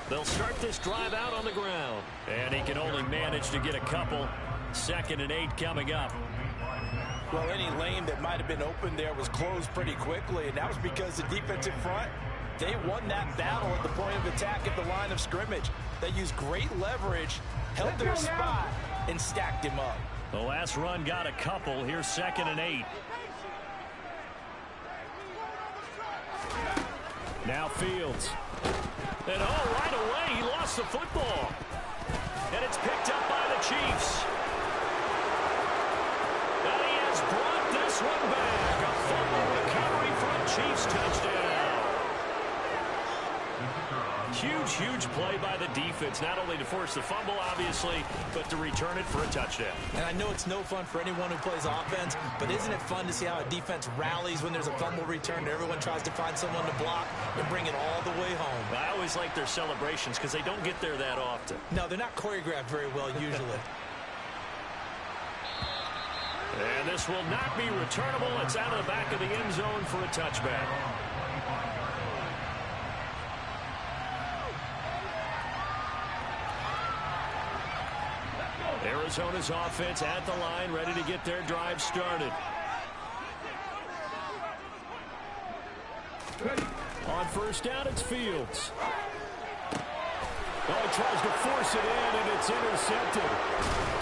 They'll start this drive out on the ground. And he can only manage to get a couple. 2nd and 8 coming up. Well, any lane that might have been open there was closed pretty quickly, and that was because the defensive front, they won that battle at the point of attack at the line of scrimmage. They used great leverage, held their spot, and stacked him up. The last run got a couple. Here's 2nd and 8. Now Fields. And right away, he lost the football. And it's picked up by the Chiefs. And he has brought this one back. A fumble recovery for a Chiefs touchdown. Huge play by the defense, not only to force the fumble, obviously, but to return it for a touchdown. And I know it's no fun for anyone who plays offense, but isn't it fun to see how a defense rallies when there's a fumble return and everyone tries to find someone to block and bring it all the way home? I always like their celebrations because they don't get there that often. No, they're not choreographed very well usually. And this will not be returnable. It's out of the back of the end zone for a touchback. Arizona's offense at the line, ready to get their drive started. On 1st down, it's Fields. He tries to force it in, and it's intercepted.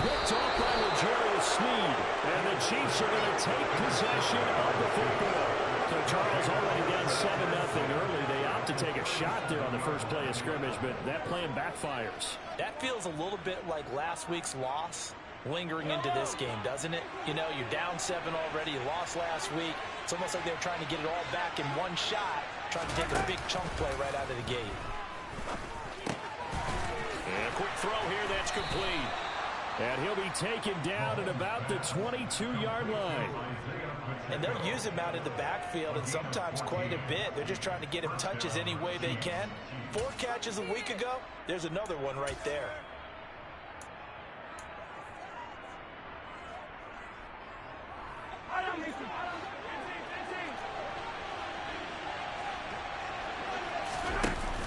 Picked off by L'Jarius Sneed. And the Chiefs are going to take possession of the football. So Charles already down 7-0 early. They opt to take a shot there on the first play of scrimmage, but that plan backfires. That feels a little bit like last week's loss lingering into this game, doesn't it? You know, you're down 7 already. You lost last week. It's almost like they're trying to get it all back in one shot, trying to take a big chunk play right out of the gate. And a quick throw here, that's complete. And he'll be taken down at about the 22-yard line. And they'll use him out in the backfield, and sometimes quite a bit. They're just trying to get him touches any way they can. 4 catches a week ago. There's another one right there.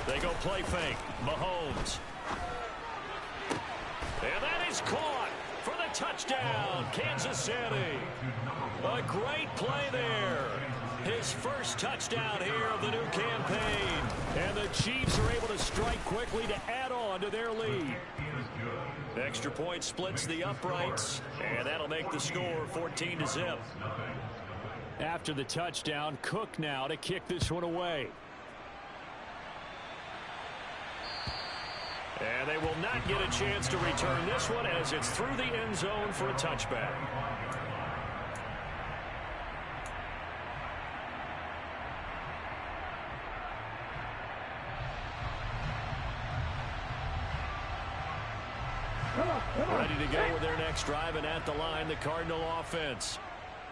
They go play fake. Mahomes. And that is caught for the touchdown, Kansas City. A great play there. His first touchdown here of the new campaign. And the Chiefs are able to strike quickly to add on to their lead. Extra point splits the uprights, and that'll make the score 14-0. After the touchdown, Cook now to kick this one away. And they will not get a chance to return this one as it's through the end zone for a touchback. Ready to go with their next drive, and at the line, the Cardinal offense.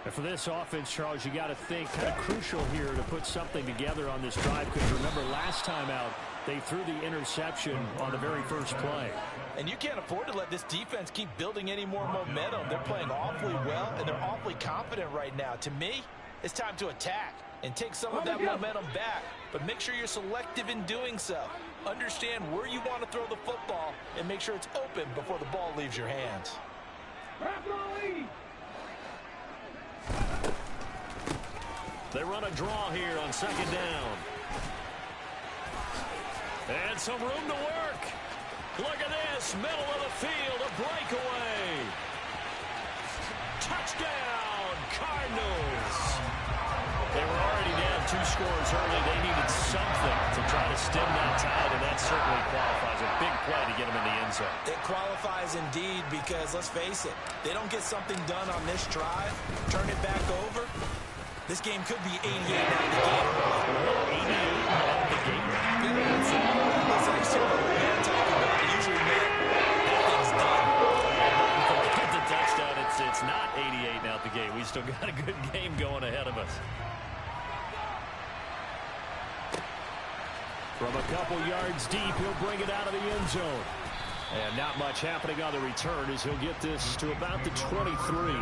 And for this offense, Charles, you got to think kind of crucial here to put something together on this drive, because remember last time out, they threw the interception on the very first play. And you can't afford to let this defense keep building any more momentum. They're playing awfully well, and they're awfully confident right now. To me, it's time to attack and take some of that momentum back. But make sure you're selective in doing so. Understand where you want to throw the football and make sure it's open before the ball leaves your hands. They run a draw here on 2nd down. And some room to work. Look at this, middle of the field, a breakaway. Touchdown, Cardinals. They were already down 2 scores early. They needed something to try to stem that tide, and that certainly qualifies. A big play to get them in the end zone. It qualifies indeed, because let's face it, they don't get something done on this drive, turn it back over, this game could be 88 out of the game. 88 out of the game. That's actually what we're talking about. It usually meant that thing's done. Get the touchdown. It's not 88 out the game. We still got a good game going ahead of us. From a couple yards deep, he'll bring it out of the end zone. And not much happening on the return as he'll get this to about the 23.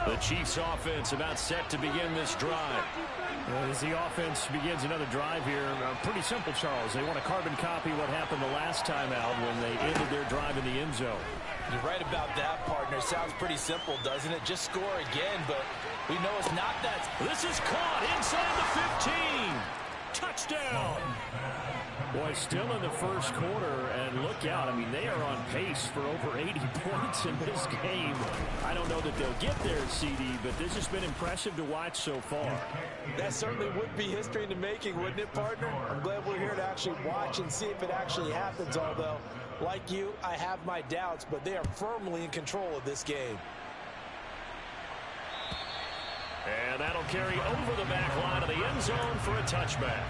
The Chiefs offense about set to begin this drive. As the offense begins another drive here, pretty simple, Charles. They want to carbon copy what happened the last time out when they ended their drive in the end zone. You're right about that, partner. Sounds pretty simple, doesn't it? Just score again, but we know it's not that. This is caught inside the 15. Touchdown. Boy, still in the first quarter, and look out. I mean, they are on pace for over 80 points in this game. I don't know that they'll get there, CD, but this has been impressive to watch so far. That certainly would be history in the making, wouldn't it, partner? I'm glad we're here to actually watch and see if it actually happens, although, like you, I have my doubts, but they are firmly in control of this game. And that'll carry over the back line of the end zone for a touchback.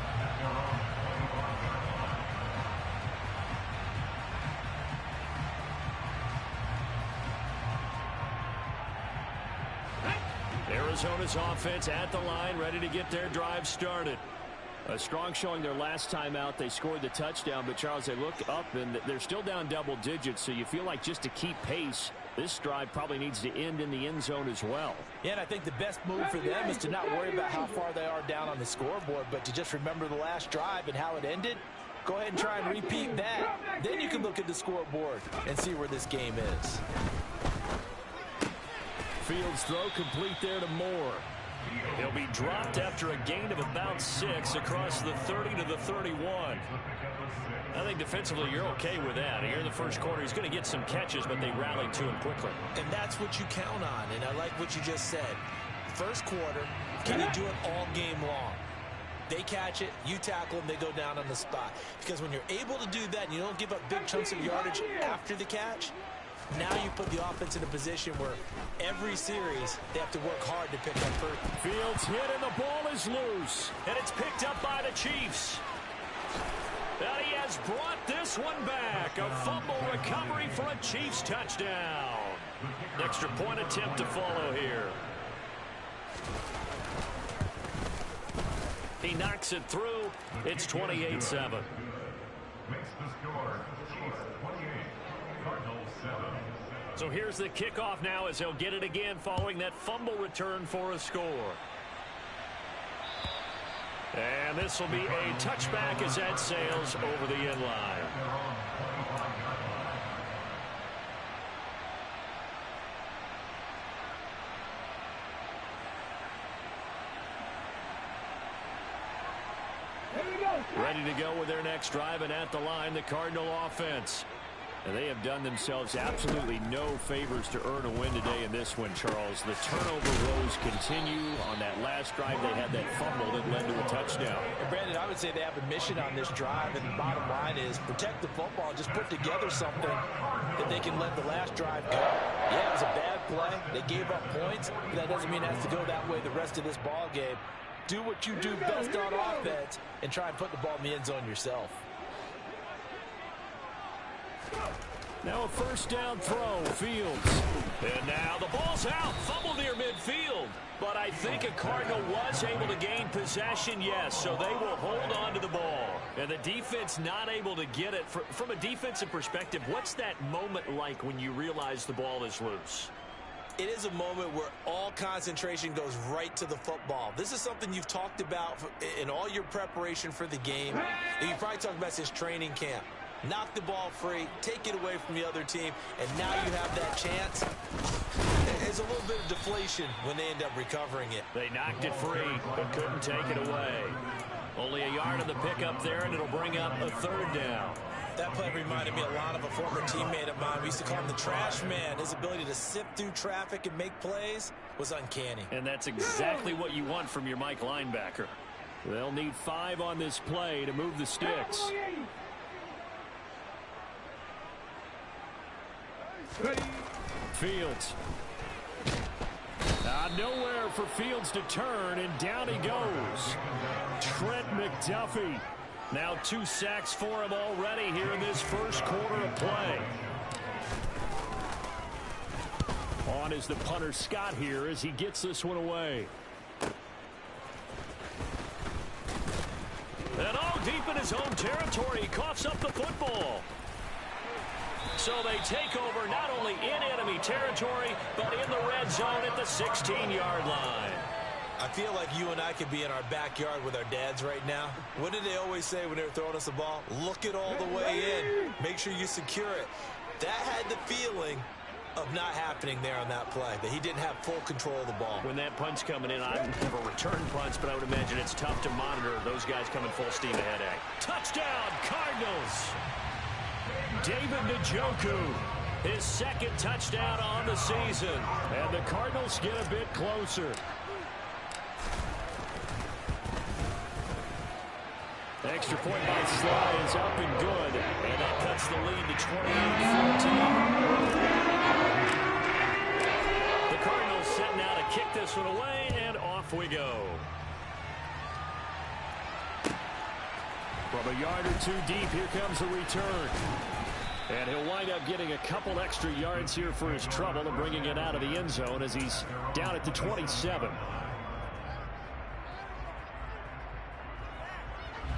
Arizona's offense at the line, ready to get their drive started. A strong showing their last time out. They scored the touchdown, but, Charles, they look up, and they're still down double digits, so you feel like just to keep pace, this drive probably needs to end in the end zone as well. Yeah, and I think the best move for them is to not worry about how far they are down on the scoreboard, but to just remember the last drive and how it ended. Go ahead and try and repeat that. Then you can look at the scoreboard and see where this game is. Fields throw complete there to Moore. He'll be dropped after a gain of about 6 across the 30 to the 31. I think defensively you're okay with that. Here in the first quarter, he's going to get some catches, but they rallied to him quickly. And that's what you count on, and I like what you just said. First quarter, can you do it all game long? They catch it, you tackle them, they go down on the spot. Because when you're able to do that and you don't give up big chunks of yardage after the catch, now you put the offense in a position where every series they have to work hard to pick up first. Fields hit and the ball is loose. And it's picked up by the Chiefs. And he has brought this one back. A fumble recovery for a Chiefs touchdown. Extra point attempt to follow here. He knocks it through. It's 28-7. So here's the kickoff now as he'll get it again following that fumble return for a score. And this will be a touchback as that sails over the end line. Ready to go with their next drive, and at the line, the Cardinal offense. And they have done themselves absolutely no favors to earn a win today in this one, Charles. The turnover woes continue. On that last drive, they had that fumble that led to a touchdown. And Brandon, I would say they have a mission on this drive, and the bottom line is protect the football. Just put together something that they can let the last drive go. Yeah, it was a bad play. They gave up points, but that doesn't mean it has to go that way the rest of this ball game. Do what you do best on offense and try and put the ball in the end zone yourself. Now a first down throw, Fields. And now the ball's out, fumble near midfield. But I think a Cardinal was able to gain possession, yes, so they will hold on to the ball. And the defense not able to get it. From a defensive perspective, what's that moment like when you realize the ball is loose? It is a moment where all concentration goes right to the football. This is something you've talked about in all your preparation for the game. And you probably talked about since training camp. Knock the ball free, take it away from the other team, and now you have that chance. There's a little bit of deflation when they end up recovering it. They knocked it free, but couldn't take it away. Only a yard of the pickup there, and it'll bring up a third down. That play reminded me a lot of a former teammate of mine. We used to call him the trash man. His ability to sift through traffic and make plays was uncanny. And that's exactly what you want from your Mike linebacker. They'll need 5 on this play to move the sticks. Fields. Nowhere for Fields to turn, and down he goes. Trent McDuffie. Now 2 sacks for him already here in this first quarter of play. On is the punter Scott here as he gets this one away. And deep in his own territory, he coughs up the football. So they take over not only in enemy territory, but in the red zone at the 16-yard line. I feel like you and I could be in our backyard with our dads right now. What did they always say when they were throwing us the ball? Look it all the way in. Make sure you secure it. That had the feeling of not happening there on that play, that he didn't have full control of the ball. When that punch coming in, I don't have a return punch, but I would imagine it's tough to monitor those guys coming full steam ahead. Touchdown, Cardinals! David Njoku, his second touchdown on the season. And the Cardinals get a bit closer. Extra point by Sly is up and good. And that cuts the lead to 28-14. The Cardinals set now to kick this one away, and off we go. From a yard or two deep, here comes a return. And he'll wind up getting a couple extra yards here for his trouble and bringing it out of the end zone as he's down at the 27.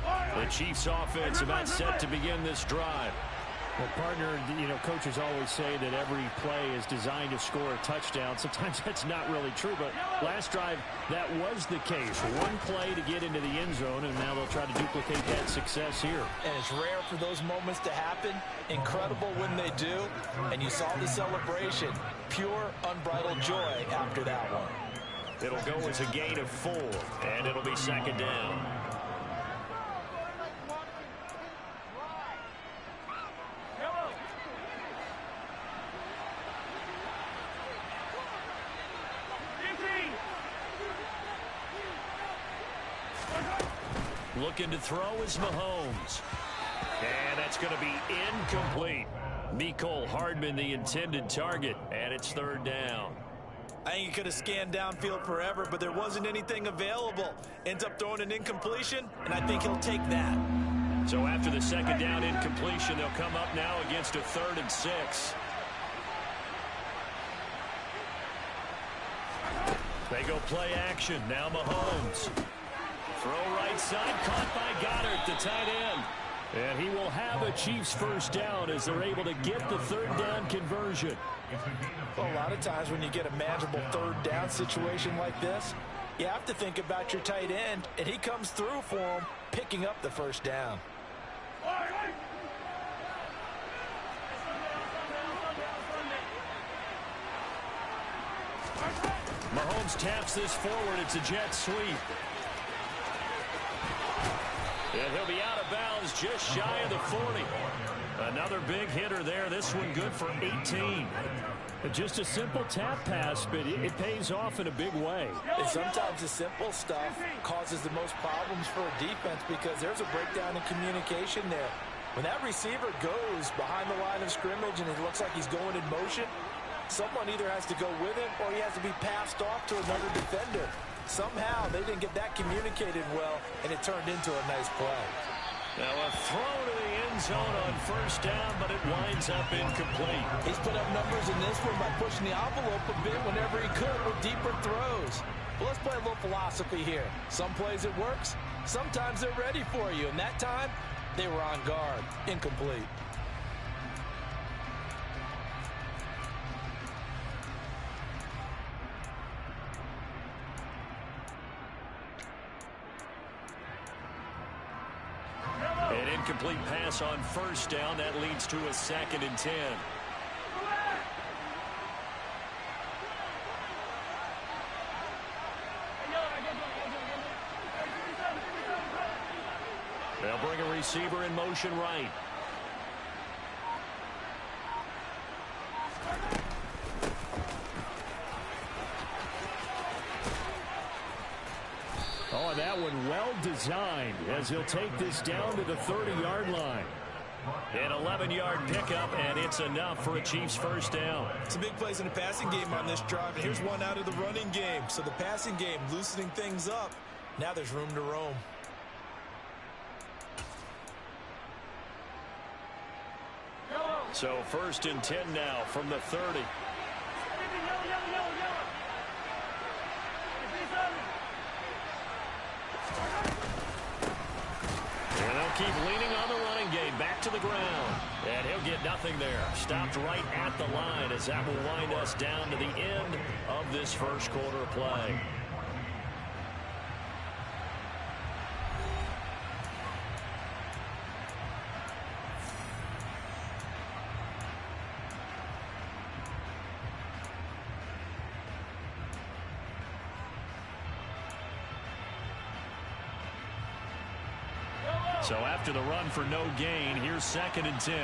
The Chiefs offense about set to begin this drive. Well, partner, coaches always say that every play is designed to score a touchdown. Sometimes that's not really true, but last drive, that was the case. One play to get into the end zone, and now they'll try to duplicate that success here. And it's rare for those moments to happen. Incredible when they do. And you saw the celebration. Pure, unbridled joy after that one. It'll go as a gain of 4, and it'll be second down. Looking to throw is Mahomes. And that's going to be incomplete. Mecole Hardman, the intended target, and it's third down. I think he could have scanned downfield forever, but there wasn't anything available. Ends up throwing an incompletion, and I think he'll take that. So after the second down incompletion, they'll come up now against a 3rd and 6. They go play action. Now Mahomes. Throw right side, caught by Goddard, the tight end. And he will have a Chiefs first down as they're able to get the 3rd down conversion. Well, a lot of times when you get a manageable 3rd down situation like this, you have to think about your tight end, and he comes through for him, picking up the first down. Mahomes taps this forward. It's a jet sweep. And he'll be out of bounds just shy of the 40. Another big hitter there. This one good for 18. Just a simple tap pass, but it pays off in a big way. And sometimes the simple stuff causes the most problems for a defense because there's a breakdown in communication there. When that receiver goes behind the line of scrimmage and it looks like he's going in motion, someone either has to go with him or he has to be passed off to another defender. Somehow they didn't get that communicated well, and it turned into a nice play. Now a throw to the end zone on first down, but it winds up incomplete. He's put up numbers in this one by pushing the envelope a bit whenever he could with deeper throws. But let's play a little philosophy here. Some plays it works, sometimes they're ready for you, and that time they were on guard. Incomplete. An incomplete pass on first down. That leads to a 2nd and 10. They'll bring a receiver in motion right. Oh, that one well designed as he'll take this down to the 30-yard line. An 11-yard pickup, and it's enough for a Chiefs first down. Some big plays in the passing game on this drive, and here's one out of the running game. So the passing game loosening things up. Now there's room to roam. So 1st and 10 now from the 30. And they'll keep leaning on the running game. Back to the ground. And he'll get nothing there. Stopped right at the line as that will wind us down to the end of this first quarter of play. So after the run for no gain, here's 2nd and 10.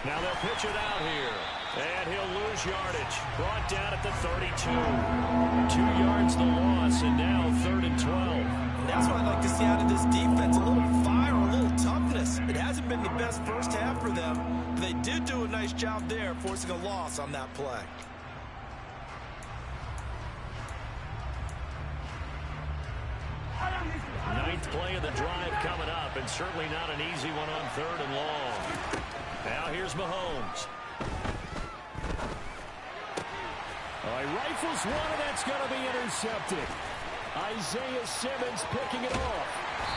Now they'll pitch it out here. And he'll lose yardage. Brought down at the 32. 2 yards the loss, and now 3rd and 12. That's what I like to see out of this defense. A little fire, a little toughness. It hasn't been the best first half for them, but they did do a nice job there, forcing a loss on that play. Ninth play of the drive coming up, and certainly not an easy one on 3rd and long. Now here's Mahomes. He rifles one, and that's going to be intercepted. Isaiah Simmons picking it off.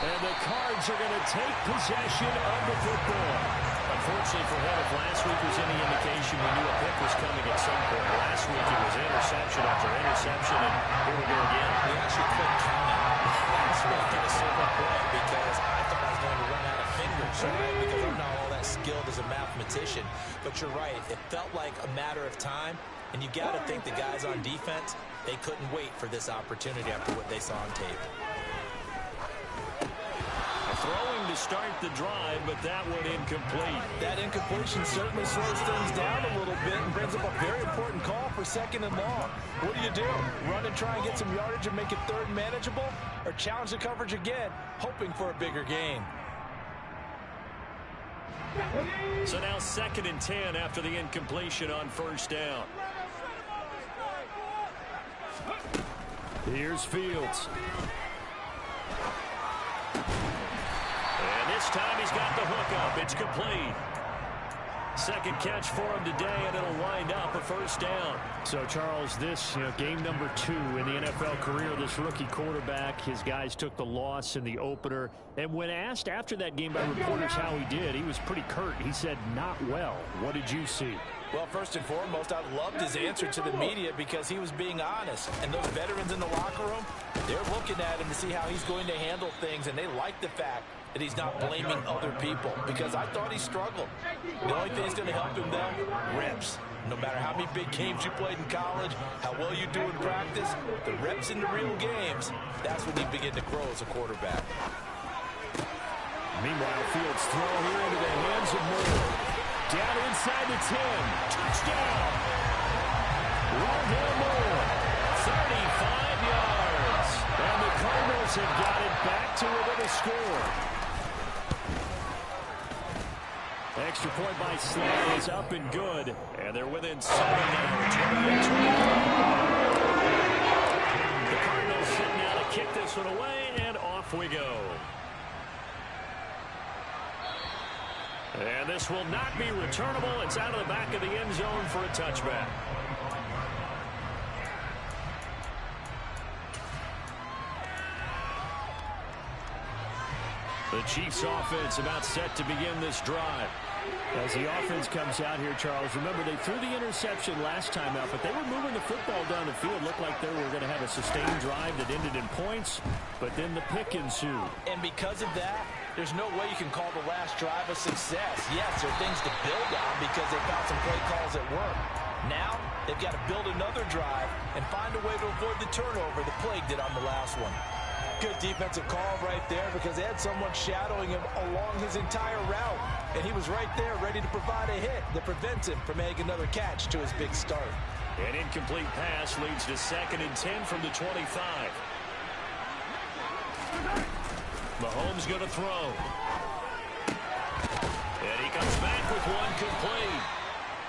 And the Cards are going to take possession of the football. Unfortunately for him, if last week was any indication, we knew a pick was coming at some point. Last week it was interception after interception, and here we go again. We actually couldn't count it last week in a certain play because I thought I was going to run out of fingers, right? Because I'm not all that skilled as a mathematician. But you're right. It felt like a matter of time, and you got to think the guys on defense, they couldn't wait for this opportunity after what they saw on tape. Throwing to start the drive, but that one incomplete. That incompletion certainly slows things down a little bit and brings up a very important call for 2nd and long. What do? Run and try and get some yardage and make it 3rd manageable? Or challenge the coverage again, hoping for a bigger gain? So now 2nd and 10 after the incompletion on 1st down. Here's Fields. And this time he's got the hook up. It's complete. 2nd catch for him today, and it'll wind up a 1st down. So, Charles, this game number 2 in the NFL career, this rookie quarterback, his guys took the loss in the opener. And when asked after that game by reporters how he did, he was pretty curt. He said, not well. What did you see? Well, first and foremost, I loved his answer to the media because he was being honest. And those veterans in the locker room, they're looking at him to see how he's going to handle things, and they like the fact that he's not blaming other people because I thought he struggled. The only thing that's going to help him, though, reps. No matter how many big games you played in college, how well you do in practice, the reps in the real games, that's when you begin to grow as a quarterback. Meanwhile, Fields throw here into the hands of Moore. Down inside the 10. Touchdown! Rondale Moore. 35 yards. And the Cardinals have got it back to within a score. Extra point by Slay is up and good. And they're within 7 now. 28-20. The Cardinals sitting out to kick this one away, and off we go. And this will not be returnable. It's out of the back of the end zone for a touchback. The Chiefs offense about set to begin this drive. As the offense comes out here, Charles, remember they threw the interception last time out, but they were moving the football down the field. Looked like they were going to have a sustained drive that ended in points, but then the pick ensued. And because of that, there's no way you can call the last drive a success. Yes, there are things to build on because they found some play calls that work. Now, they've got to build another drive and find a way to avoid the turnover that plagued it on the last one. Good defensive call right there because they had someone shadowing him along his entire route. And he was right there ready to provide a hit that prevents him from making another catch to his big start. An incomplete pass leads to 2nd and 10 from the 25. Mahomes going to throw. And he comes back with one complete.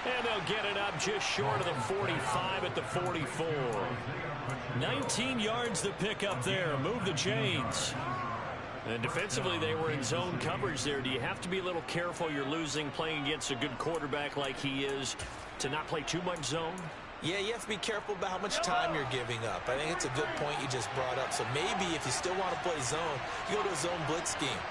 And they'll get it up just short of the 45 at the 44. 19 yards to pick up there. Move the chains. And defensively, they were in zone coverage there. Do you have to be a little careful? You're losing playing against a good quarterback like he is to not play too much zone? Yeah, you have to be careful about how much time you're giving up. I think it's a good point you just brought up. So maybe if you still want to play zone, you go to a zone blitz scheme.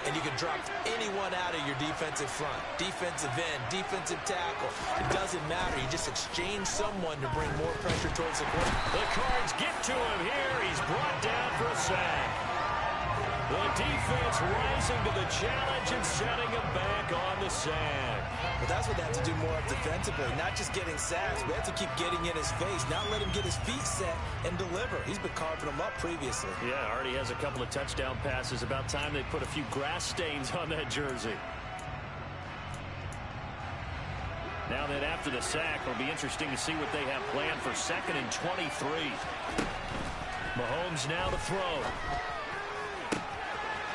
And you can drop anyone out of your defensive front. Defensive end, defensive tackle. It doesn't matter. You just exchange someone to bring more pressure towards the quarterback. The Cards get to him here. He's brought down for a sack. The defense rising to the challenge and setting him back on the sack. But that's what they have to do more of defensively, not just getting sacks. We have to keep getting in his face, not let him get his feet set and deliver. He's been carving them up previously. Yeah, already has a couple of touchdown passes. About time they put a few grass stains on that jersey. Now that after the sack, it'll be interesting to see what they have planned for 2nd and 23. Mahomes now to throw.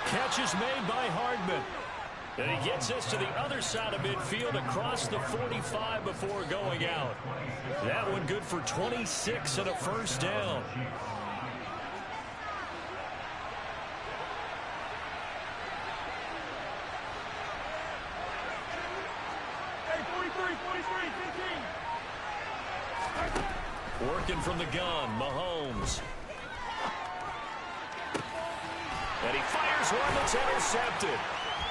Catch is made by Hardman. And he gets us to the other side of midfield across the 45 before going out. That one good for 26 and a first down. Working from the gun, Mahomes. And he fires one that's intercepted.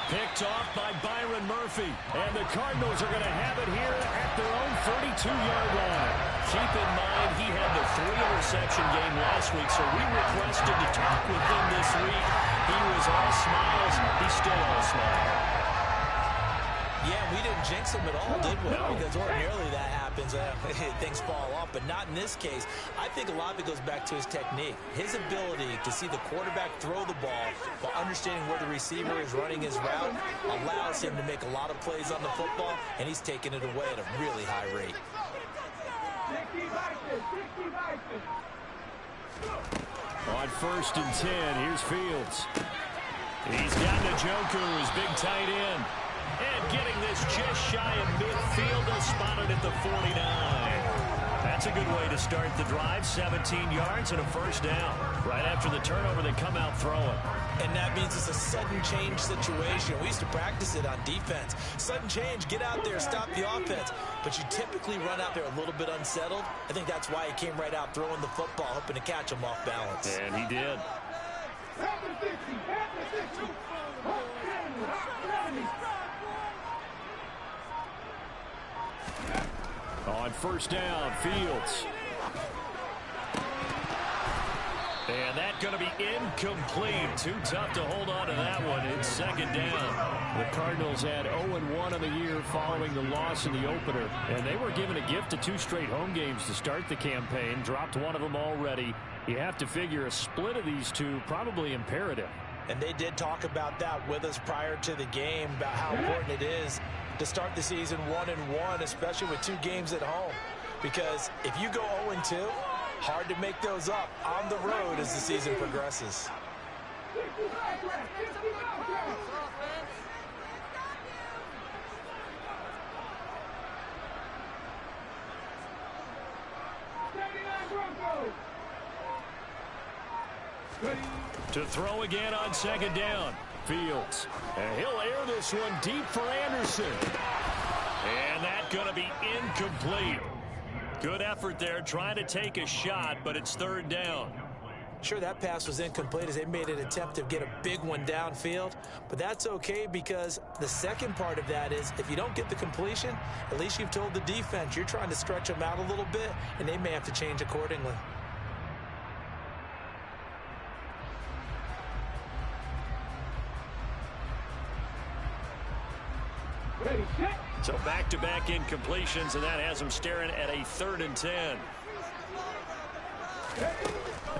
Picked off by Byron Murphy. And the Cardinals are going to have it here at their own 32-yard line. Keep in mind he had the 3-interception game last week, so we requested to talk with him this week. He was all smiles. He's still all smiles. Yeah, we didn't jinx him at all, did we? No. Because ordinarily that happens. Things fall off, but not in this case. I think a lot of it goes back to his technique. His ability to see the quarterback throw the ball while understanding where the receiver is running his route allows him to make a lot of plays on the football, and he's taking it away at a really high rate. On 1st and 10, here's Fields. He's got Njoku, his big tight end. And getting this just shy of midfield, they'll spot it at the 49. That's a good way to start the drive. 17 yards and a first down. Right after the turnover, they come out throwing. And that means it's a sudden change situation. We used to practice it on defense. Sudden change, get out there, stop the offense. But you typically run out there a little bit unsettled. I think that's why he came right out throwing the football, hoping to catch him off balance. And he did. On 1st down, Fields. And that's going to be incomplete. Too tough to hold on to that one. It's 2nd down. The Cardinals had 0-1 on the year following the loss in the opener. And they were given a gift of 2 straight home games to start the campaign. Dropped one of them already. You have to figure a split of these two probably imperative. And they did talk about that with us prior to the game, about how important it is to start the season 1-1, especially with 2 games at home. Because if you go 0-2, hard to make those up on the road as the season progresses. To throw again on 2nd down. Fields. And he'll air this one deep for Anderson. And that's going to be incomplete. Good effort there trying to take a shot, but it's 3rd down. Sure, that pass was incomplete as they made an attempt to get a big one downfield, but that's okay because the second part of that is if you don't get the completion, at least you've told the defense you're trying to stretch them out a little bit, and they may have to change accordingly. So back-to-back incompletions, and that has them staring at a 3rd and 10.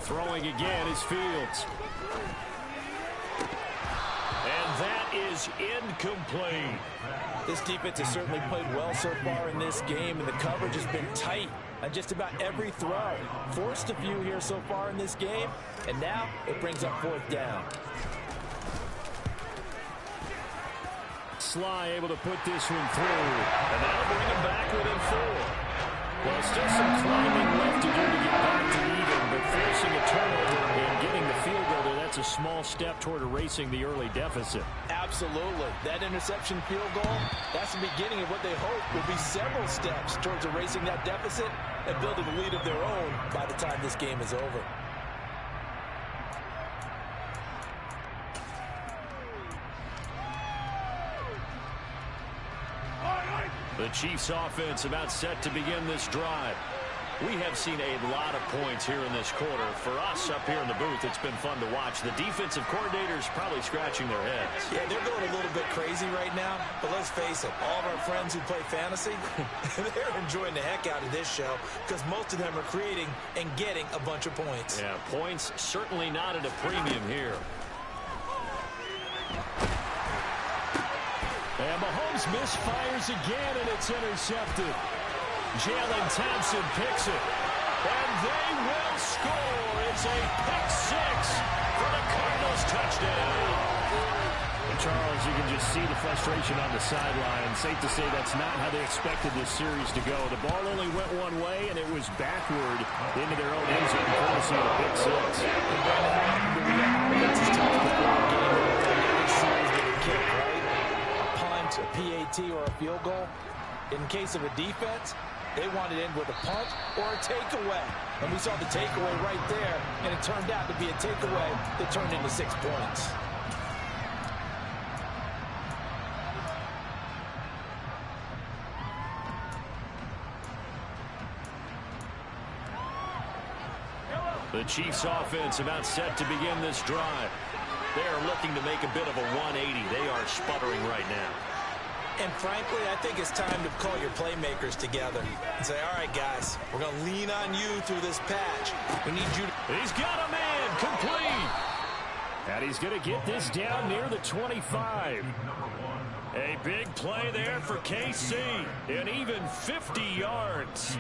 Throwing again is Fields. And that is incomplete. This defense has certainly played well so far in this game, and the coverage has been tight on just about every throw. Forced a few here so far in this game, and now it brings up 4th down. Sly able to put this one through, and that'll bring him back within 4. Well, still some climbing left to do to get back to even, but forcing a turnover and getting the field goal there, that's a small step toward erasing the early deficit. Absolutely. That interception field goal, that's the beginning of what they hope will be several steps towards erasing that deficit and building a lead of their own by the time this game is over. The Chiefs offense about set to begin this drive. We have seen a lot of points here in this quarter. For us up here in the booth, it's been fun to watch. The defensive coordinators probably scratching their heads. Yeah, they're going a little bit crazy right now, but let's face it, all of our friends who play fantasy, they're enjoying the heck out of this show because most of them are creating and getting a bunch of points. Yeah, points certainly not at a premium here. And Mahomes misfires again, and it's intercepted. Jalen Thompson picks it. And they will score. It's a pick six for the Cardinals touchdown. And Charles, you can just see the frustration on the sideline. Safe to say that's not how they expected this series to go. The ball only went one way, and it was backward into their own end zone, courtesy of a pick six. A PAT or a field goal. In case of a defense, they want it in with a punt or a takeaway. And we saw the takeaway right there, and it turned out to be a takeaway that turned into 6 points. The Chiefs offense about set to begin this drive. They are looking to make a bit of a 180. They are sputtering right now. And frankly, I think it's time to call your playmakers together and say, all right, guys, we're going to lean on you through this patch. We need you to... He's got a man complete. And he's going to get this down near the 25. A big play there for KC. And even 50 yards.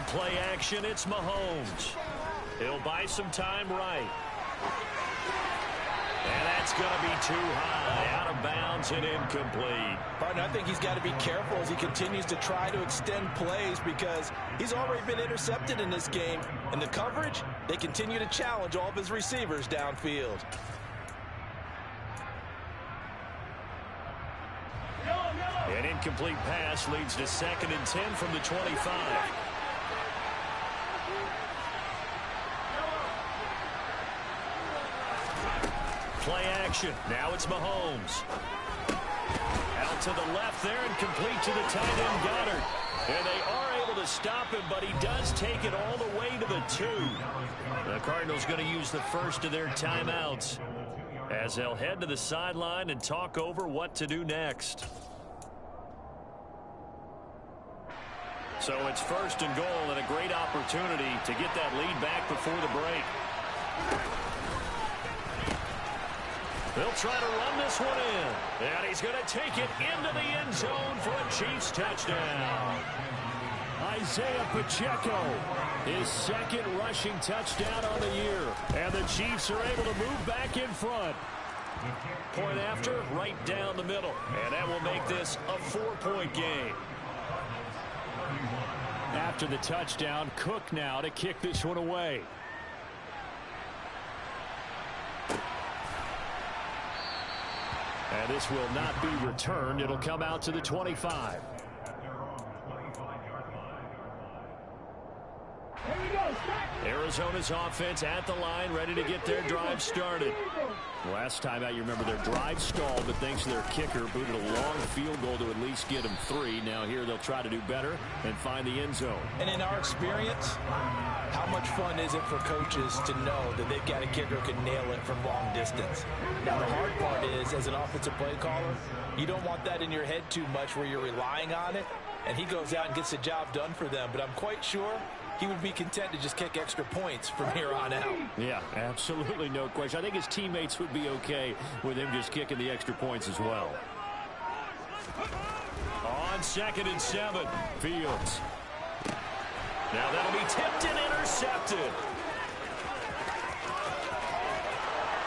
Play action, it's Mahomes. He'll buy some time right. And that's going to be too high, out of bounds and incomplete. Partner, I think he's got to be careful as he continues to try to extend plays because he's already been intercepted in this game. And the coverage, they continue to challenge all of his receivers downfield. An incomplete pass leads to 2nd and 10 from the 25. Play action. Now it's Mahomes. Out to the left there and complete to the tight end Goddard. And they are able to stop him, but he does take it all the way to the 2. The Cardinals going to use the first of their timeouts as they'll head to the sideline and talk over what to do next. So it's 1st and goal and a great opportunity to get that lead back before the break. They'll try to run this one in. And he's going to take it into the end zone for a Chiefs touchdown. Isaiah Pacheco, his 2nd rushing touchdown on the year. And the Chiefs are able to move back in front. Point after, right down the middle. And that will make this a 4-point game. After the touchdown, Cook now to kick this one away. And this will not be returned. It'll come out to the 25. Arizona's offense at the line, ready to get their drive started. Last time out, you remember their drive stalled, but thanks to their kicker, booted a long field goal to at least get them 3. Now here they'll try to do better and find the end zone. And in our experience, how much fun is it for coaches to know that they've got a kicker who can nail it from long distance? Now the hard part is, as an offensive play caller, you don't want that in your head too much where you're relying on it, and he goes out and gets the job done for them. But I'm quite sure he would be content to just kick extra points from here on out. Yeah, absolutely no question. I think his teammates would be okay with him just kicking the extra points as well. 2nd and 7. Fields. Now that'll be tipped and intercepted.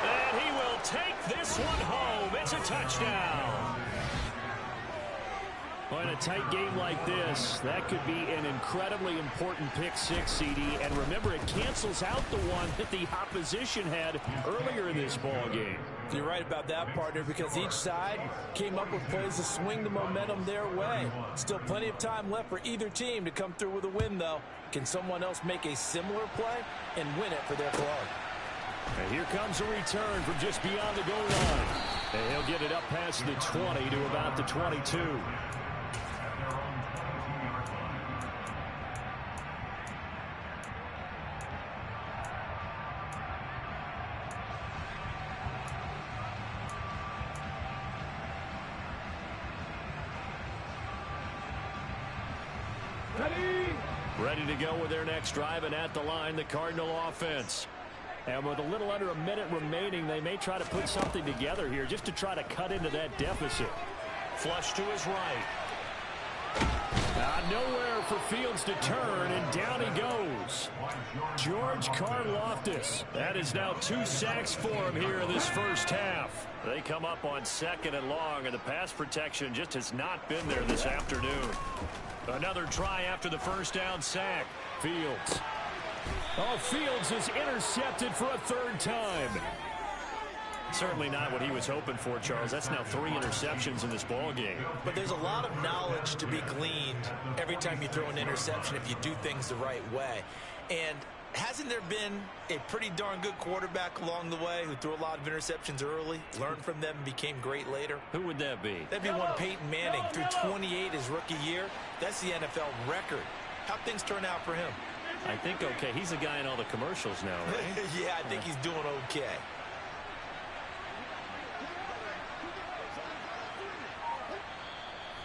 And he will take this one home. It's a touchdown. Well, in a tight game like this, that could be an incredibly important pick six, CD. And remember, it cancels out the one that the opposition had earlier in this ball game. You're right about that, partner, because each side came up with plays to swing the momentum their way. Still plenty of time left for either team to come through with a win, though. Can someone else make a similar play and win it for their club? And here comes a return from just beyond the goal line. And he'll get it up past the 20 to about the 22. Ready to go with their next drive, and at the line, the Cardinal offense. And with a little under a minute remaining, they may try to put something together here just to try to cut into that deficit. Flush to his right. Nowhere for Fields to turn, and down he goes. George Karlaftis. That is now 2 sacks for him here in this first half. They come up on 2nd and long, and the pass protection just has not been there this afternoon. Another try after the first down sack. Fields. Oh, Fields is intercepted for a 3rd time. Certainly not what he was hoping for, Charles. That's now 3 interceptions in this ball game. But there's a lot of knowledge to be gleaned every time you throw an interception if you do things the right way. And hasn't there been a pretty darn good quarterback along the way who threw a lot of interceptions early, learned from them, and became great later? Who would that be? That'd be one Peyton Manning. Threw 28 his rookie year. That's the NFL record. How'd things turn out for him? I think okay. He's a guy in all the commercials now, right? Yeah, I think he's doing okay.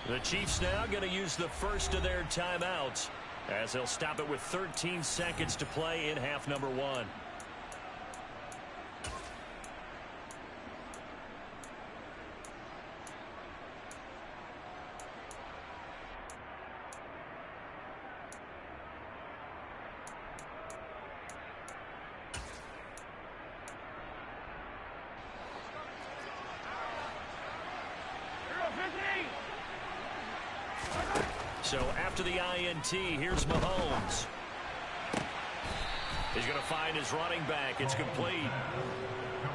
The Chiefs now going to use the first of their timeouts, as they'll stop it with 13 seconds to play in half number 1. So after the INT, here's Mahomes. He's going to find his running back. It's complete.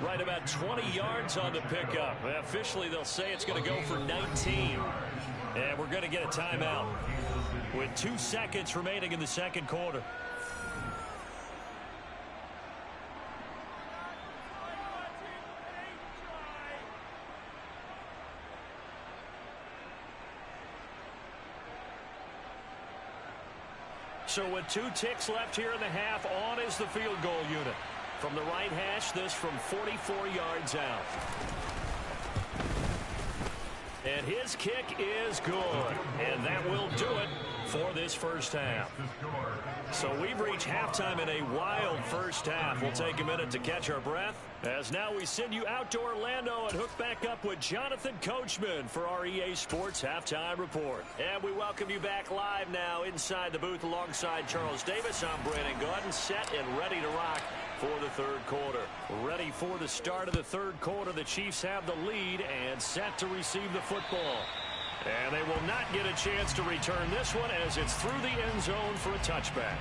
Right about 20 yards on the pickup. Officially, they'll say it's going to go for 19. And we're going to get a timeout with 2 seconds remaining in the 2nd quarter. So with 2 ticks left here in the half, on is the field goal unit. From the right hash, this from 44 yards out. And his kick is good. And that will do it for this first half. So we've reached halftime in a wild first half. We'll take a minute to catch our breath, as now we send you out to Orlando and hook back up with Jonathan Coachman for our EA Sports Halftime Report. And we welcome you back live now inside the booth alongside Charles Davis. I'm Brandon Gordon, set and ready to rock for the 3rd quarter. Ready for the start of the 3rd quarter. The Chiefs have the lead and set to receive the football. And they will not get a chance to return this one, as it's through the end zone for a touchback.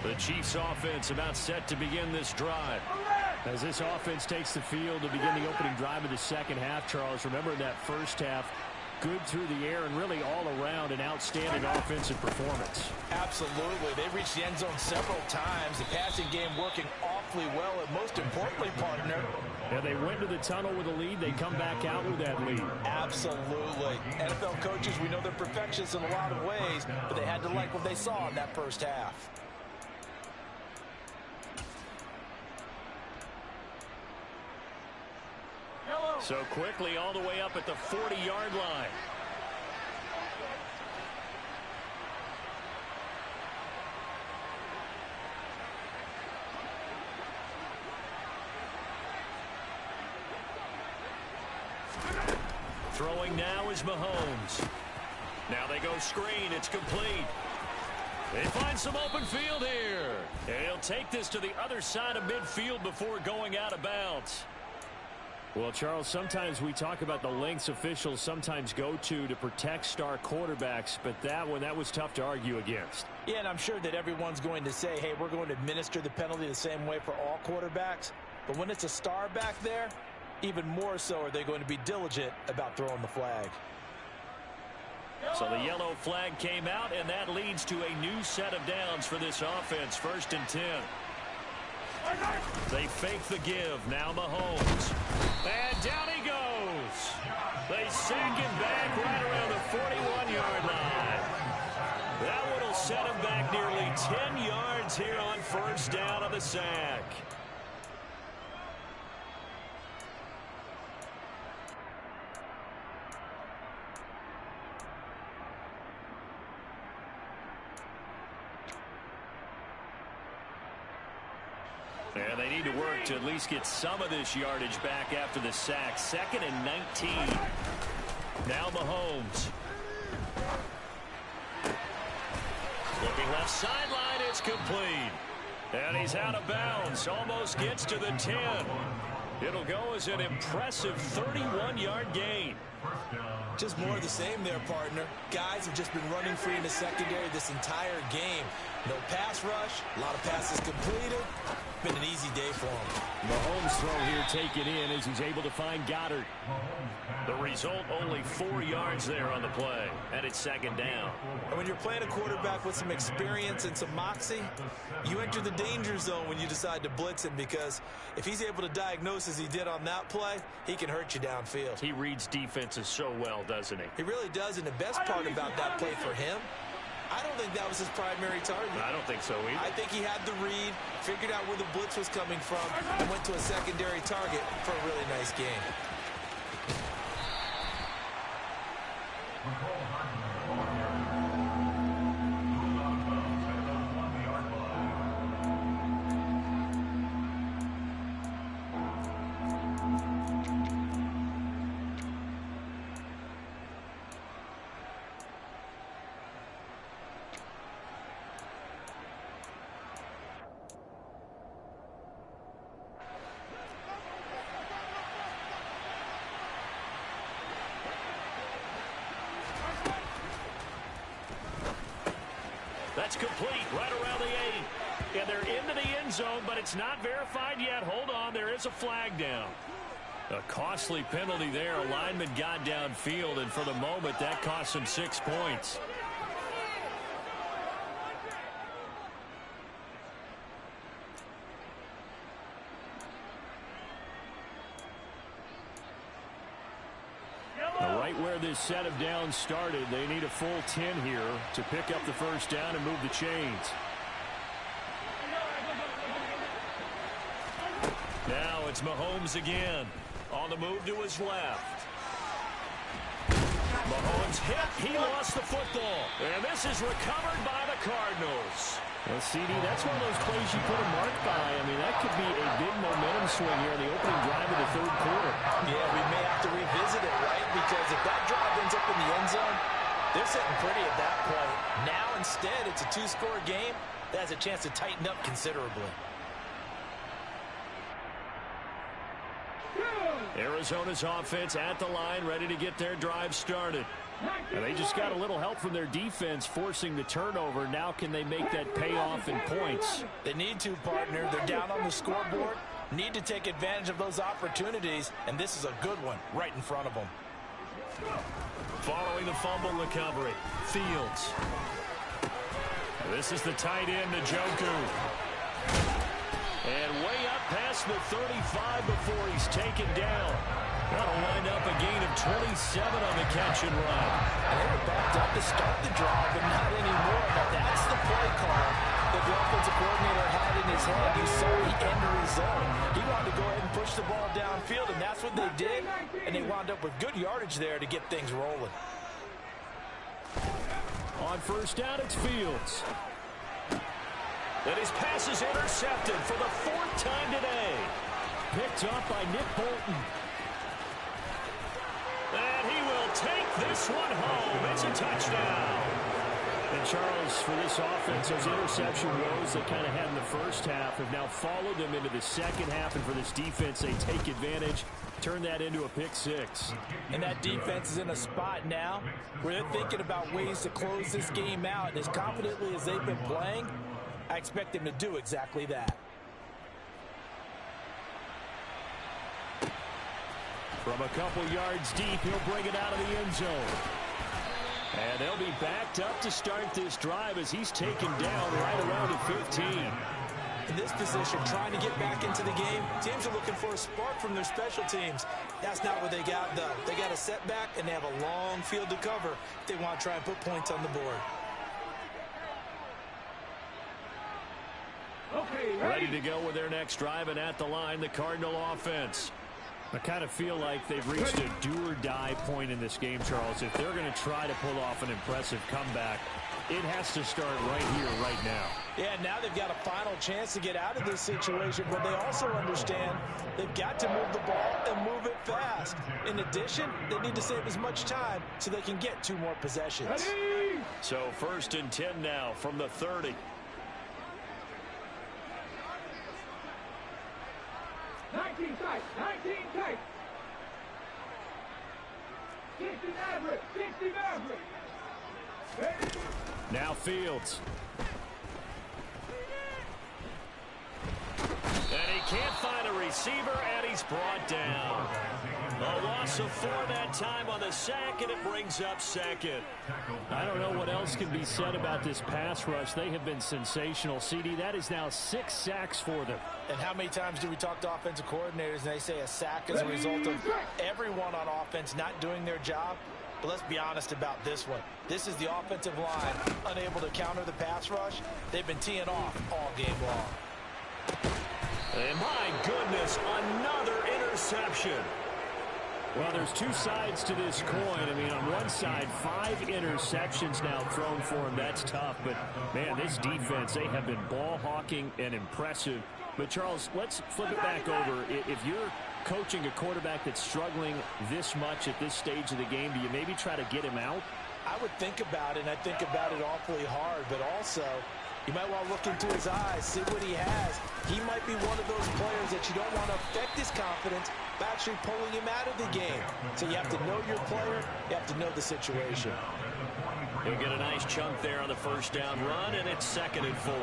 The Chiefs offense about set to begin this drive. As this offense takes the field to begin the opening drive of the 2nd half, Charles, remember in that first half, good through the air and really all around an outstanding offensive performance. Absolutely. They reached the end zone several times. The passing game working awfully well, and most importantly, partner, yeah, they went to the tunnel with a lead. They come back out with that lead. Absolutely. NFL coaches, we know they're perfectionists in a lot of ways, but they had to like what they saw in that first half. So quickly all the way up at the 40-yard line. Throwing now is Mahomes. Now they go screen. It's complete. They find some open field here. And he'll take this to the other side of midfield before going out of bounds. Well, Charles, sometimes we talk about the lengths officials sometimes go to protect star quarterbacks, but that was tough to argue against. Yeah, and I'm sure that everyone's going to say, hey, we're going to administer the penalty the same way for all quarterbacks. But when it's a star back there, even more so are they going to be diligent about throwing the flag. So the yellow flag came out, and that leads to a new set of downs for this offense. 1st and 10. They fake the give. Now Mahomes. And down he goes. They sack him back right around the 41-yard line. That one will set him back nearly 10 yards here on 1st down on the sack. And they need to work to at least get some of this yardage back after the sack. 2nd and 19. Now Mahomes. Looking left sideline, it's complete. And he's out of bounds. Almost gets to the 10. It'll go as an impressive 31-yard gain. Just more of the same there, partner. Guys have just been running free in the secondary this entire game. No pass rush, a lot of passes completed. Been an easy day for him. Mahomes' throw here taken in as he's able to find Goddard. The result, only 4 yards there on the play, and it's 2nd down. And when you're playing a quarterback with some experience and some moxie, you enter the danger zone when you decide to blitz him, because if he's able to diagnose as he did on that play, he can hurt you downfield. He reads defenses so well, doesn't he? He really does, and the best part about that play for him, I don't think that was his primary target. I don't think so either. I think he had the read, figured out where the blitz was coming from, and went to a secondary target for a really nice game. That's complete right around the 8. And they're into the end zone, but it's not verified yet. Hold on, there is a flag down. A costly penalty there. A lineman got downfield, and for the moment, that cost him 6 points. Right where this set of downs started, they need a full 10 here to pick up the 1st down and move the chains. Now it's Mahomes again. On the move to his left. Mahomes hit. He lost the football. And this is recovered by the Cardinals. Well, CD, that's one of those plays you put a mark by. I mean, that could be a big momentum swing here in the opening drive of the 3rd quarter. Yeah, we may have to revisit it, right? Because if that drive ends up in the end zone, they're sitting pretty at that point. Now, instead, it's a 2-score game that has a chance to tighten up considerably. Arizona's offense at the line, ready to get their drive started. And they just got a little help from their defense forcing the turnover. Now can they make that pay off in points? They need to, partner. They're down on the scoreboard. Need to take advantage of those opportunities, and this is a good one right in front of them. Following the fumble recovery, Fields. This is the tight end, Njoku. And way up past the 35 before he's taken down. That'll wind up a gain of 27 on the catch and run. And they were backed up to start the drive, but not anymore. But that's the play call that the offensive coordinator had in his head. You saw the end result. He wanted to go ahead and push the ball downfield, and that's what they did. And they wound up with good yardage there to get things rolling. On first down, it's Fields. And his pass is intercepted for the 4th time today. Picked up by Nick Bolton. And he will take this one home. It's a touchdown. And Charles, for this offense, those interception woes they kind of had in the first half have now followed them into the second half. And for this defense, they take advantage, turn that into a pick six. And that defense is in a spot now where they're thinking about ways to close this game out. And as confidently as they've been playing, I expect them to do exactly that. From a couple yards deep, he'll bring it out of the end zone. And they'll be backed up to start this drive as he's taken down right around the 15. In this position, trying to get back into the game, teams are looking for a spark from their special teams. That's not what they got, though. They got a setback, and they have a long field to cover if they want to try and put points on the board. Ready to go with their next drive, and at the line, the Cardinal offense. I kind of feel like they've reached a do-or-die point in this game, Charles. If they're going to try to pull off an impressive comeback, it has to start right here, right now. Yeah, now they've got a final chance to get out of this situation, but they also understand they've got to move the ball and move it fast. In addition, they need to save as much time so they can get 2 more possessions. So 1st and 10 now from the 30. 19 tight, 19 tight. 60 Maverick, 60 Maverick. Now Fields. And he can't find a receiver, and he's brought down. A loss of 4 that time on the sack, and it brings up 2nd. I don't know what else can be said about this pass rush. They have been sensational. CD, that is now 6 sacks for them. And how many times do we talk to offensive coordinators and they say a sack is a result of everyone on offense not doing their job? But let's be honest about this one. This is the offensive line unable to counter the pass rush. They've been teeing off all game long. And my goodness, another interception. Well, there's 2 sides to this coin. I mean, on one side, 5 interceptions now thrown for him. That's tough. But, man, this defense, they have been ball hawking and impressive. But, Charles, let's flip it back over. If you're coaching a quarterback that's struggling this much at this stage of the game, do you maybe try to get him out? I would think about it, and I think about it awfully hard. But also, you might want to look into his eyes, see what he has. He might be one of those players that you don't want to affect his confidence by actually pulling him out of the game. So you have to know your player. You have to know the situation. He'll get a nice chunk there on the first down run, and it's 2nd and 4.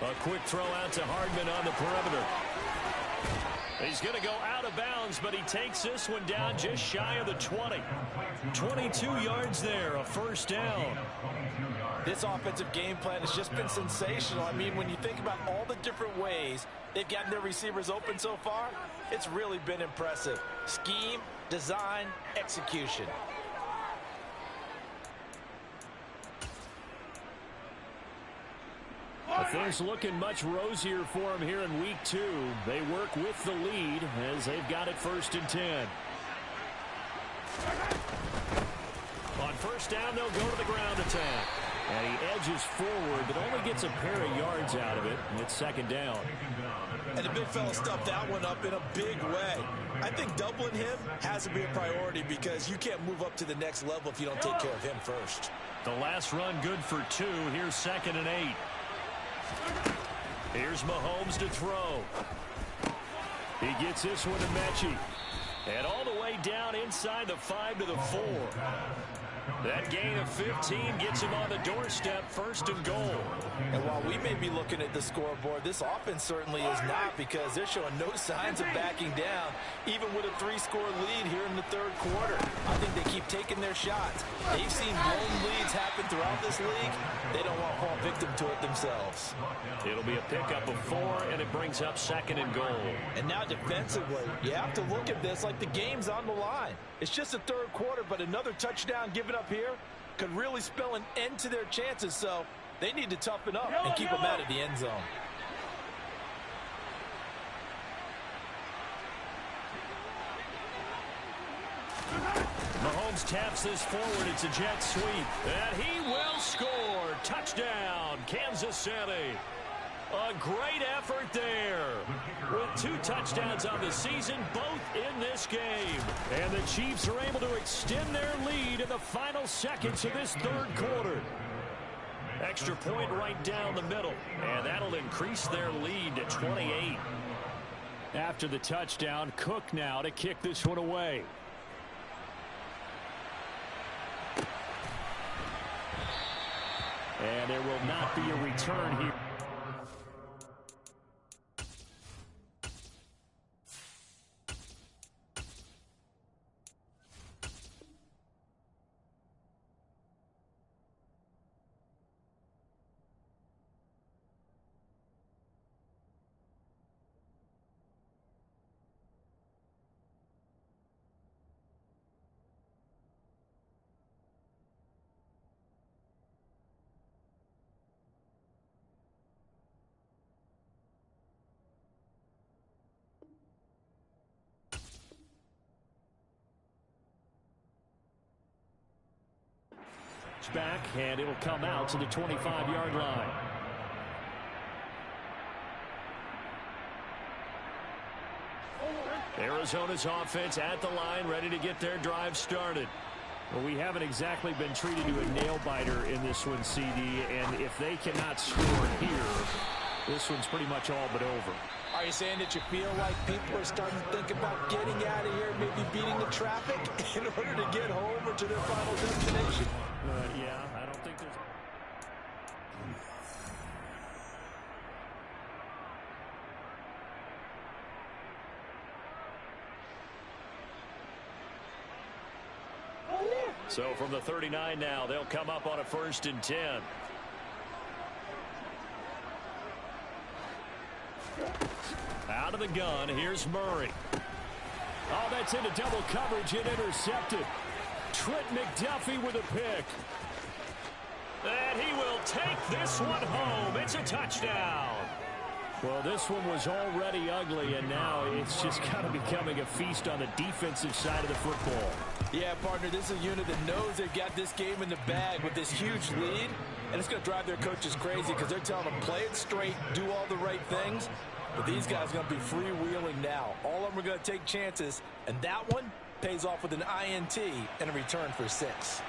A quick throw out to Hardman on the perimeter. He's going to go out of bounds, but he takes this one down just shy of the 20. 22 yards there, a first down. This offensive game plan has just been sensational. I mean, when you think about all the different ways they've gotten their receivers open so far, it's really been impressive. Scheme, design, execution. Things looking much rosier for him here in week 2. They work with the lead as they've got it 1st and 10. On first down, they'll go to the ground attack. And he edges forward, but only gets a pair of yards out of it. And it's 2nd down. And the big fella stuffed that one up in a big way. I think doubling him has to be a priority because you can't move up to the next level if you don't take care of him first. The last run good for 2. Here's 2nd and 8. Here's Mahomes to throw. He gets this one to Mechie. And all the way down inside the 5 to the 4. That gain of 15 gets him on the doorstep, 1st and goal. And while we may be looking at the scoreboard, this offense certainly is not, because they're showing no signs of backing down, even with a 3-score lead here in the 3rd quarter. I think they keep taking their shots. They've seen blown leads happen throughout this league. They don't want to fall victim to it themselves. It'll be a pickup of 4, and it brings up 2nd and goal. And now defensively, you have to look at this like the game's on the line. It's just the 3rd quarter, but another touchdown given up here could really spell an end to their chances, so they need to toughen up and keep them out of the end zone. Mahomes taps this forward. It's a jet sweep. And he will score. Touchdown, Kansas City. A great effort there. With 2 touchdowns on the season, both in this game. And the Chiefs are able to extend their lead in the final seconds of this 3rd quarter. Extra point right down the middle. And that'll increase their lead to 28. After the touchdown, Cook now to kick this one away. And there will not be a return here. Back, and it'll come out to the 25-yard line. Arizona's offense at the line, ready to get their drive started. Well, we haven't exactly been treated to a nail-biter in this one, CD, and if they cannot score here, this one's pretty much all but over. Are you saying that you feel like people are starting to think about getting out of here, maybe beating the traffic in order to get home or to their final destination? Yeah, I don't think there's... So from the 39 now, they'll come up on a 1st and 10. Out of the gun, here's Murray. Oh, that's into double coverage and intercepted. Trent McDuffie with a pick. And he will take this one home. It's a touchdown. Well, this one was already ugly, and now it's just kind of becoming a feast on the defensive side of the football. Yeah, partner, this is a unit that knows they've got this game in the bag with this huge lead, and it's going to drive their coaches crazy because they're telling them play it straight, do all the right things. But these guys are going to be freewheeling now. All of them are going to take chances, and that one pays off with an INT and a return for 6.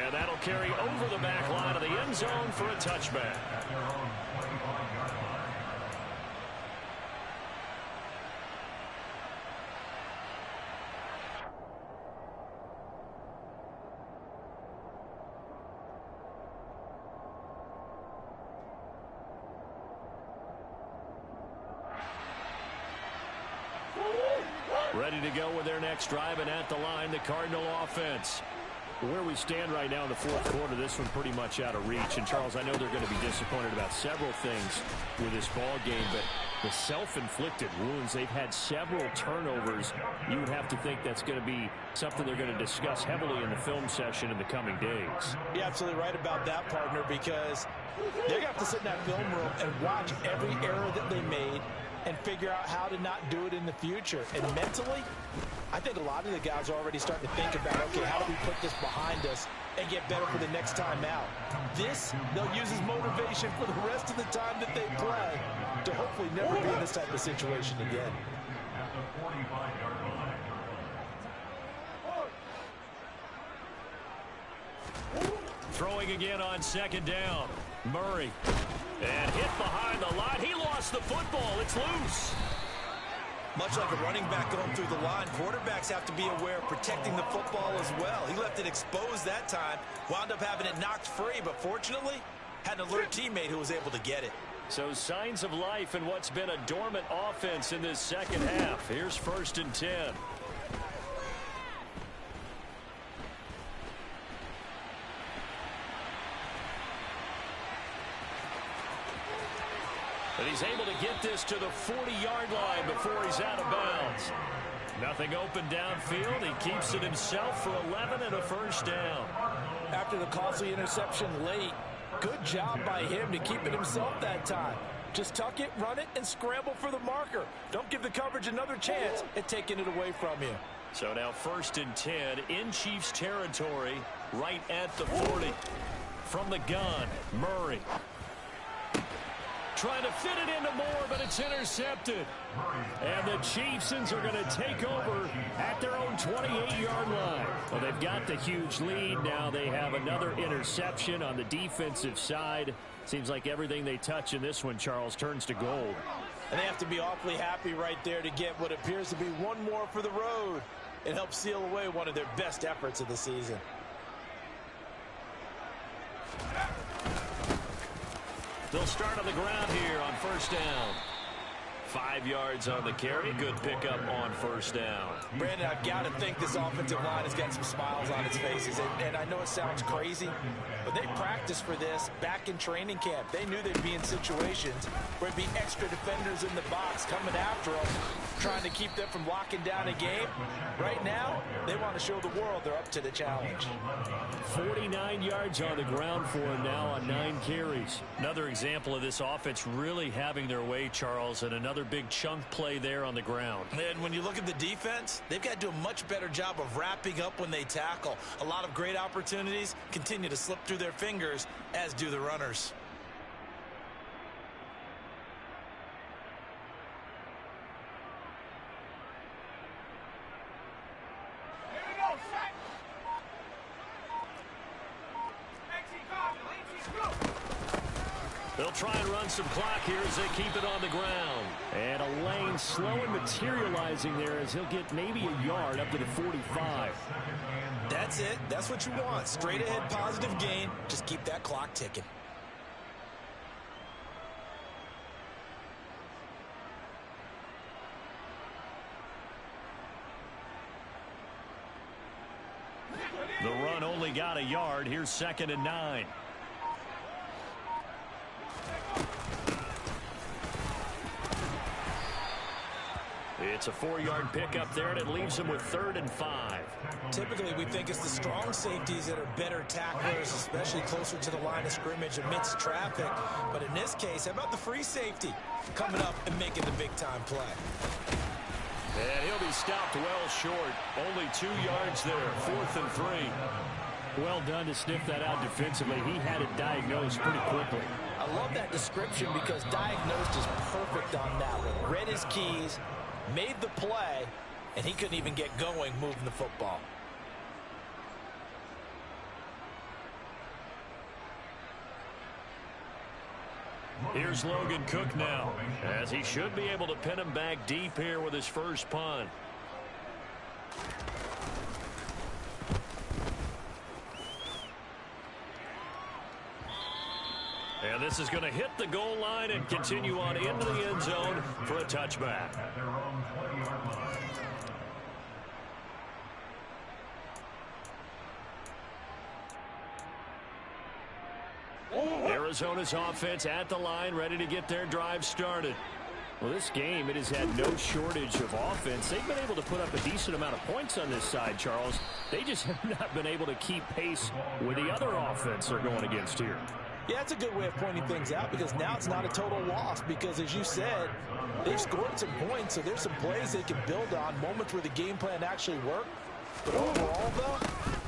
And that'll carry over the back line of the end zone for a touchback. Ready to go with their next drive, and at the line, the Cardinal offense. Where we stand right now in the 4th quarter, this one pretty much out of reach. And, Charles, I know they're going to be disappointed about several things with this ball game, but the self-inflicted wounds, they've had several turnovers. You would have to think that's going to be something they're going to discuss heavily in the film session in the coming days. You're absolutely right about that, partner, because they're going to have to sit in that film room and watch every error that they made and figure out how to not do it in the future. And mentally, I think a lot of the guys are already starting to think about, okay, how do we put this behind us and get better for the next time out? This, they'll use as motivation for the rest of the time that they play to hopefully never be in this type of situation again. Throwing again on 2nd down. Murray. And hit behind the line. He lost the football. It's loose. Much like a running back going through the line, quarterbacks have to be aware of protecting the football as well. He left it exposed that time, wound up having it knocked free, but fortunately, had an alert teammate who was able to get it. So signs of life in what's been a dormant offense in this second half. Here's 1st and 10. And he's able to get this to the 40-yard line before he's out of bounds. Nothing open downfield. He keeps it himself for 11 and a 1st down. After the costly interception late, good job by him to keep it himself that time. Just tuck it, run it, and scramble for the marker. Don't give the coverage another chance at taking it away from you. So now 1st and 10 in Chiefs territory, right at the 40. From the gun, Murray. Trying to fit it into Moore, but it's intercepted. And the Chiefsons are going to take over at their own 28-yard line. Well, they've got the huge lead. Now they have another interception on the defensive side. Seems like everything they touch in this one, Charles, turns to gold. And they have to be awfully happy right there to get what appears to be one more for the road. It helps seal away one of their best efforts of the season. They'll start on the ground here on 1st down. 5 yards on the carry. Good pickup on 1st down. Brandon, I've got to think this offensive line has got some smiles on its faces. And I know it sounds crazy, but they practiced for this back in training camp. They knew they'd be in situations where it'd be extra defenders in the box coming after them, trying to keep them from locking down a game. Right now, they want to show the world they're up to the challenge. 49 yards on the ground for him now on 9 carries. Another example of this offense really having their way, Charles, and another big chunk play there on the ground. And when you look at the defense, they've got to do a much better job of wrapping up when they tackle. A lot of great opportunities continue to slip through their fingers, as do the runners. They'll try and run some clock here as they keep it on the ground. And a lane slow and materializing there as he'll get maybe a yard up to the 45. That's it. That's what you want. Straight ahead positive gain. Just keep that clock ticking. The run only got a yard. Here's 2nd and 9. It's a 4-yard pickup there, and it leaves them with 3rd and 5. Typically, we think it's the strong safeties that are better tacklers, especially closer to the line of scrimmage amidst traffic. But in this case, how about the free safety coming up and making the big-time play? And he'll be stopped well short. Only 2 yards there, 4th and 3. Well done to sniff that out defensively. He had it diagnosed pretty quickly. I love that description because diagnosed is perfect on that one. Read his keys, made the play, and he couldn't even get going moving the football. Here's Logan Cook now, as he should be able to pin him back deep here with his first punt. And this is going to hit the goal line and continue on into the end zone for a touchback. Arizona's offense at the line, ready to get their drive started. Well, this game, it has had no shortage of offense. They've been able to put up a decent amount of points on this side, Charles. They just have not been able to keep pace with the other offense they're going against here. Yeah, that's a good way of pointing things out because now it's not a total loss because, as you said, they've scored some points, so there's some plays they can build on, moments where the game plan actually worked. But overall, though,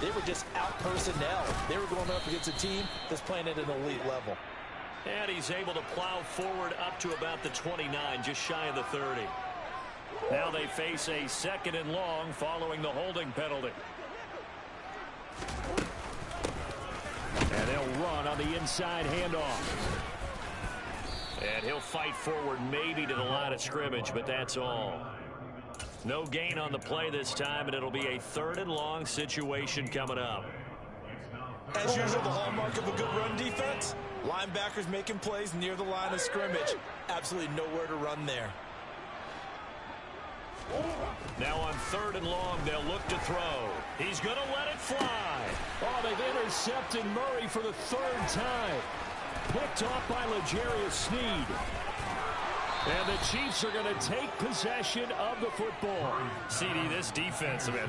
they were just out-personnel. They were going up against a team that's playing at an elite level. And he's able to plow forward up to about the 29, just shy of the 30. Now they face a 2nd and long following the holding penalty. And they'll run on the inside handoff. And he'll fight forward maybe to the line of scrimmage, but that's all. No gain on the play this time, and it'll be a 3rd and long situation coming up. As usual, the hallmark of a good run defense, linebackers making plays near the line of scrimmage. Absolutely nowhere to run there. Now on 3rd and long, they'll look to throw. He's going to let it fly. Oh, they've intercepted Murray for the 3rd time. Picked off by L'Jarius Sneed. And the Chiefs are going to take possession of the football. CD, this defense, man,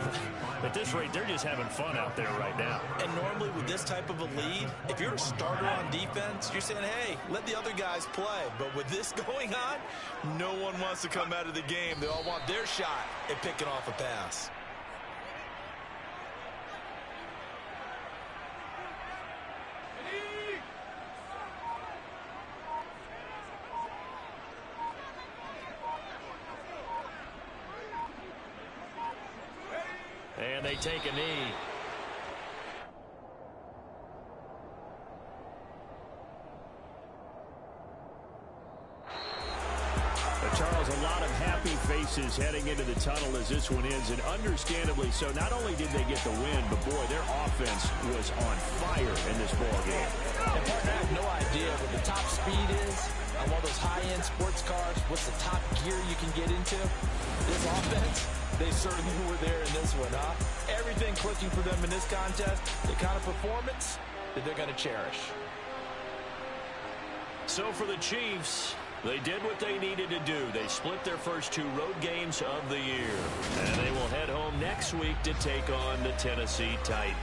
at this rate, they're just having fun out there right now. And normally with this type of a lead, if you're a starter on defense, you're saying, hey, let the other guys play. But with this going on, no one wants to come out of the game. They all want their shot at picking off a pass. And they take a knee. Charles, a lot of happy faces heading into the tunnel as this one ends, and understandably so. Not only did they get the win, but boy, their offense was on fire in this ball game. And partner, I have no idea what the top speed is on one of those high-end sports cars. What's the top gear you can get into? This offense, they certainly were there in this one, huh? Everything clicking for them in this contest, the kind of performance that they're going to cherish. So for the Chiefs, they did what they needed to do. They split their first 2 road games of the year. And they will head home next week to take on the Tennessee Titans.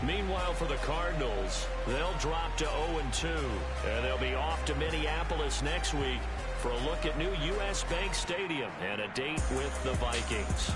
Meanwhile, for the Cardinals, they'll drop to 0-2. And they'll be off to Minneapolis next week for a look at new U.S. Bank Stadium and a date with the Vikings.